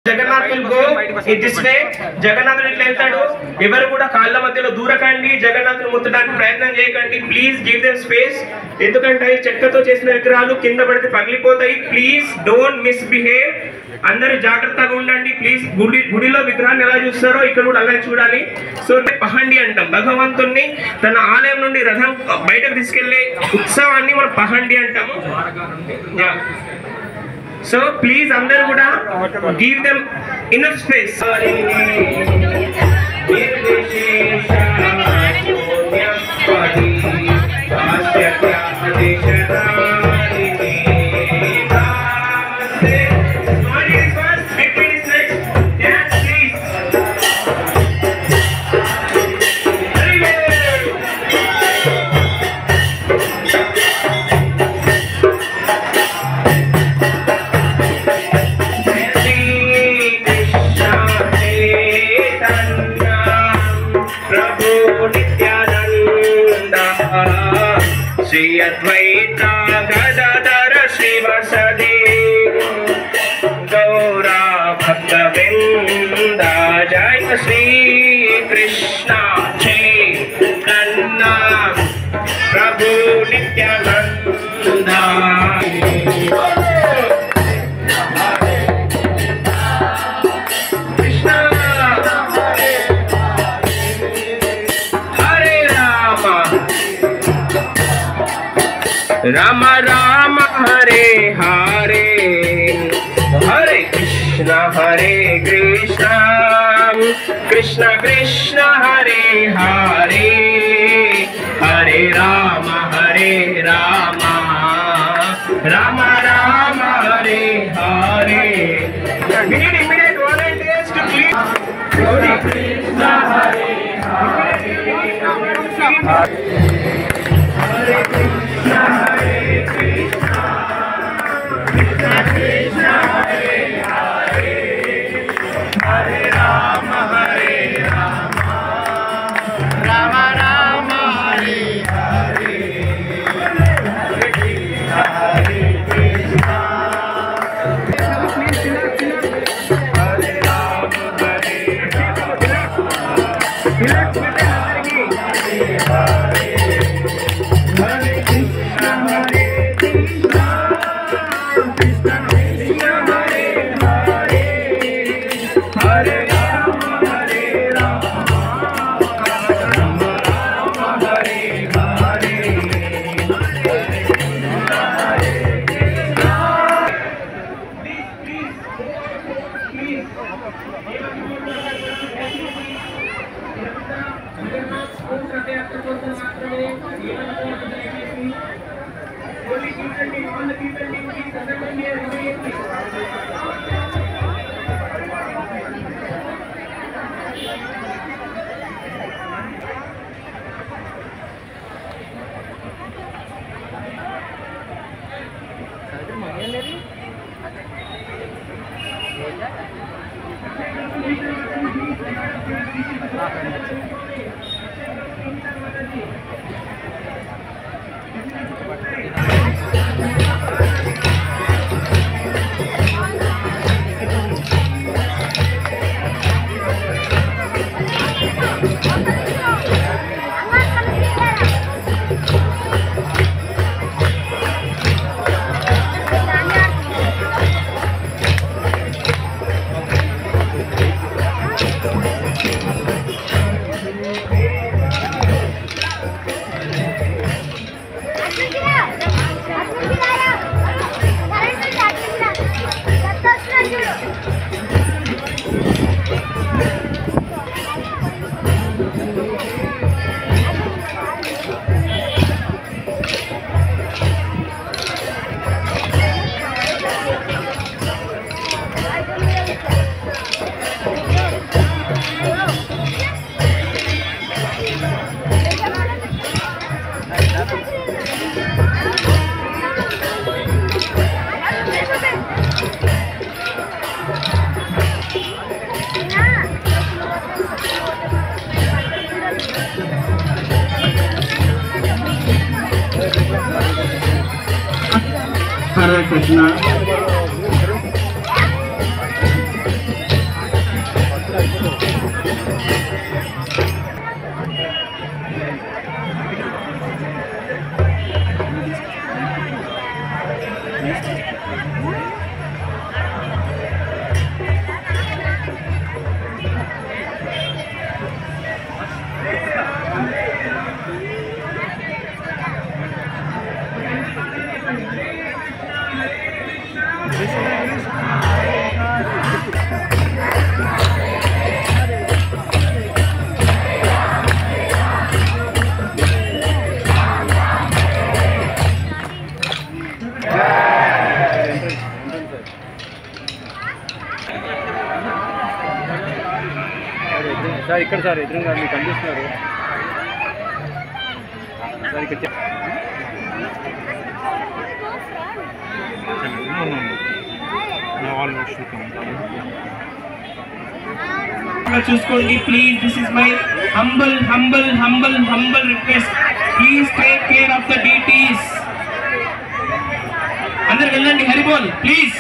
Jagannath will go in this way. Jagannath will వెళ్తాడు. ఎవరు కూడా కాళ్ళ మధ్యలో దూరకండి, జగన్నాథ్ను ముట్టడానికి ప్రయత్నం చేయకండి. Please give them space. ఎందుకంటే చెక్కతో చేసిన విగ్రహాలు కింద పడితే పగిలిపోతాయి. Please don't misbehave. అందరూ జాగ్రత్తగా ఉండండి ప్లీజ్. గుడిలో విగ్రహాన్ని ఎలా చూస్తారో ఇక్కడ కూడా అలాగే చూడాలి. సో పహండి అంటాం. భగవంతుణ్ణి తన ఆలయం నుండి రథం బయటకు తీసుకెళ్లే ఉత్సవాన్ని మనం పహండి అంటాము. So please అందరూ కూడా give them enough space. Shri Advaita Gadadhara Shivasadi Gaura Bhaktavinda Jaya Shri Krishna Chaitanya Prabhu Nityananda. Rama Rama Hare Hare Hare Krishna Krishna Krishna Hare Hare Hare Rama Rama Rama Hare Hare. We need immediate volunteers to please. Hare Krishna Hare Hare Hare Krishna Hare Krishna Krishna Krishna Hare Hare Hare Rama Rama Rama Hare Hare Hare Krishna Hare Krishna Hare Rama Hare Krishna sir ఇక్కడ sir ఎదురుగా మీకు కనిపిస్తున్నారు sir ఇక్కడ చూసుకోండి please. This is my humble request. Please take care of the deities. అందరు వెళ్ళండి, Haribol please.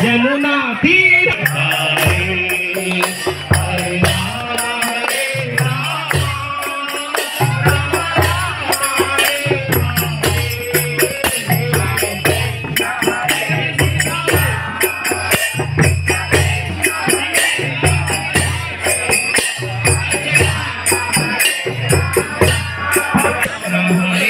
Yamuna तीर Hare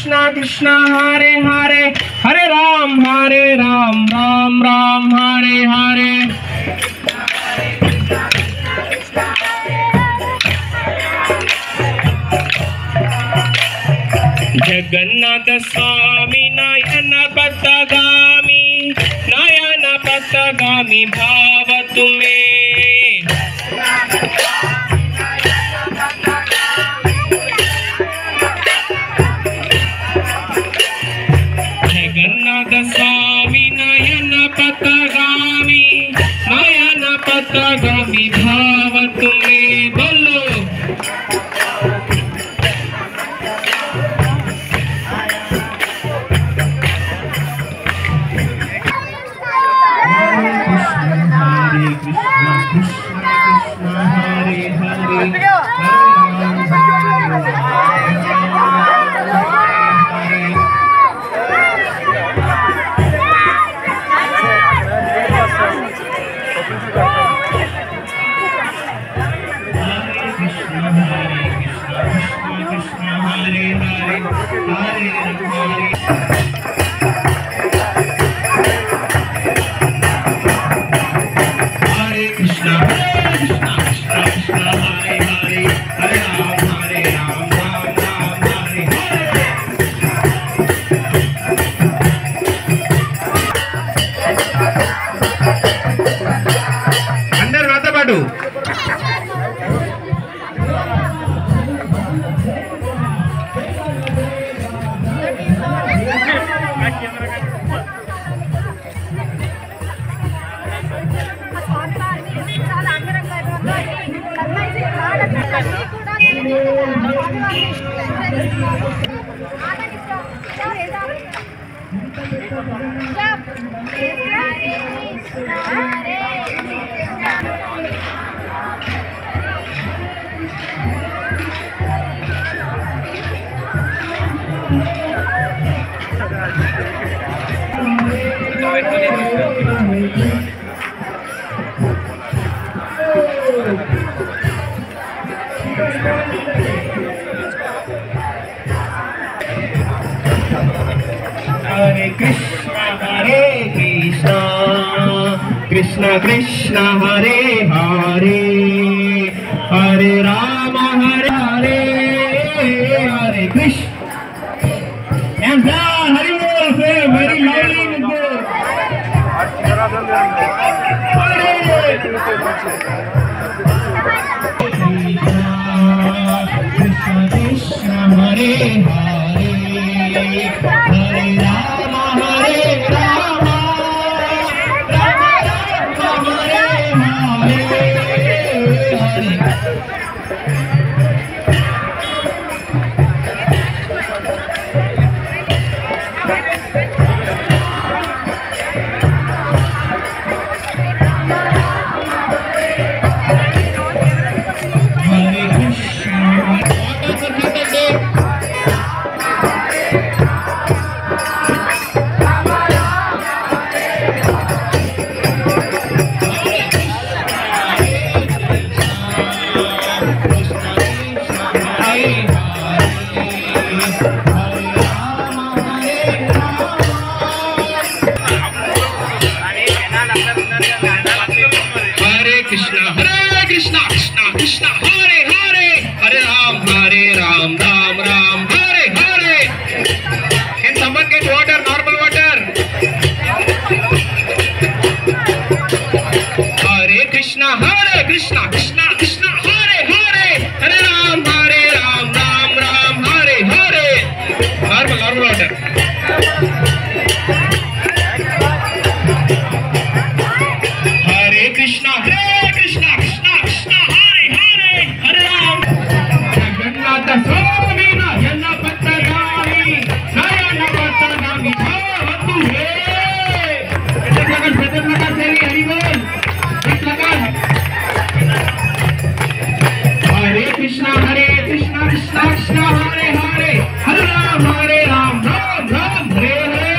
Krishna Krishna Hare Hare Hare Ram Ram Ram Hare Hare Jagannath Swami Nayana Patagami Bhavatu me Jagannath Swami Nayana Patagami Bhavatu me Bolo అందరూ నాతో పాటు Hare Krishna Krishna Krishna Hare Hare Hare Rama Hare Hare Hare Krishna and Hari Bol very lovely Krishna Krishna Hare Hare Hare Rama Hare Rama Rama Rama Hare Hare Hare Krishna Krishna Krishna Hare Hare Hare Ram Ram Ram Hare Hare. Can someone get water, normal water? Hare Krishna Krishna Krishna Hare Hare Hare Ram Ram Ram Hare Hare. Normal water. Hare Krishna Krishna Krishna Hare Hare Hare Ram. Jagannatha Swami Nayana Patagami Nayana Patagami Bhavatu He. Better laga Seri Hari Bol. Hare Krishna Krishna Krishna Hare Hare Hare Ram Ram Ram Hare Hare.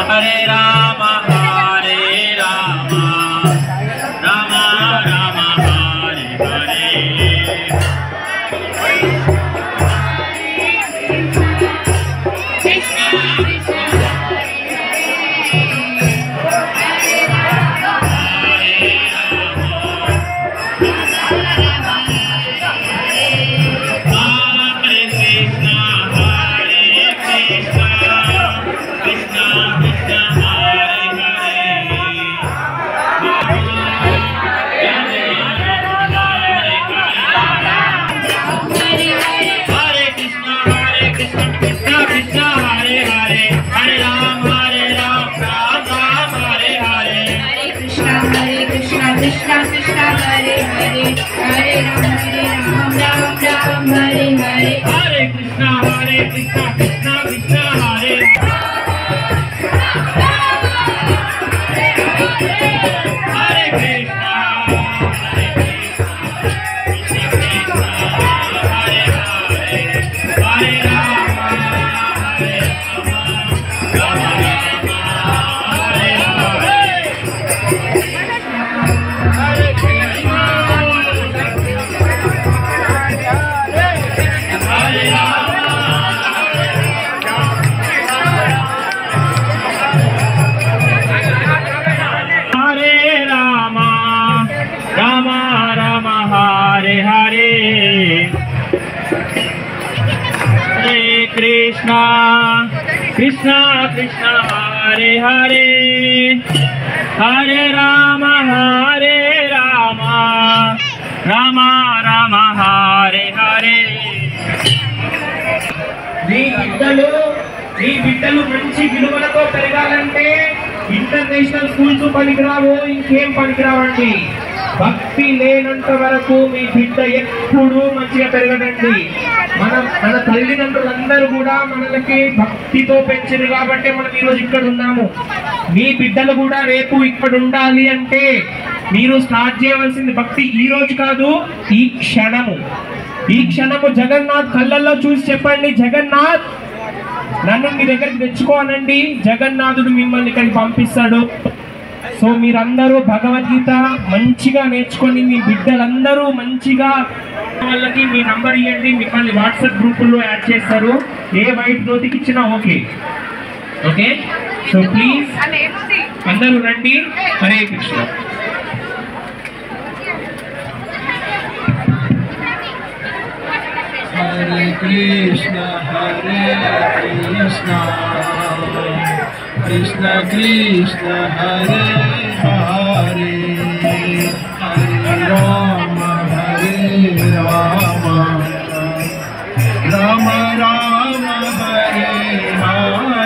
Hare Rama Rama Rama Hare Hare. Krishna Krishna Hare Hare Hare Ram Ram Hare Hare. Hare Krishna Krishna Krishna Hare Hare Krishna. Krishna Krishna Krishna Hare Hare Hare Rama Rama Rama Hare Hare. మీ బిడ్డలు మంచి విలువలతో పెరగాలంటే international schools పనికిరావు, ఇంకేం పనికిరావండి. భక్తి లేనంత వరకు మీ బిడ్డ ఎప్పుడూ మంచిగా పెరగదండి. మన తల్లిదండ్రులందరూ కూడా మనకి భక్తితో పెంచారు కాబట్టి మనం ఈరోజు ఇక్కడ ఉన్నాము. మీ బిడ్డలు కూడా రేపు ఇక్కడ ఉండాలి అంటే మీరు స్టార్ట్ చేయవలసింది భక్తి ఈ రోజు కాదు, ఈ క్షణము. జగన్నాథ్ కళ్ళల్లో చూసి చెప్పండి, జగన్నాథ్ నన్ను మీ దగ్గరికి తెచ్చుకోనండి. జగన్నాథుడు మిమ్మల్ని ఇక్కడికి పంపిస్తాడు. సో మీరందరూ భగవద్గీత మంచిగా నేర్చుకొని మీ బిడ్డలందరూ మంచిగా వాళ్ళకి మీ నంబర్ ఇవ్వండి, మిమ్మల్ని వాట్సాప్ గ్రూపుల్లో యాడ్ చేస్తారు. ఏ వైట్ ధోతికి ఇచ్చినా ఓకే. సో ప్లీజ్ అందరూ రండి. Hare Krishna. Hare Krishna Krishna Krishna Hare Hare Hare Rama Rama Rama Hare Hare.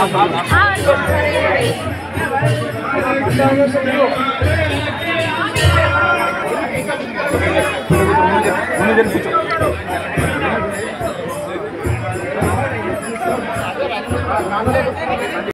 ముందు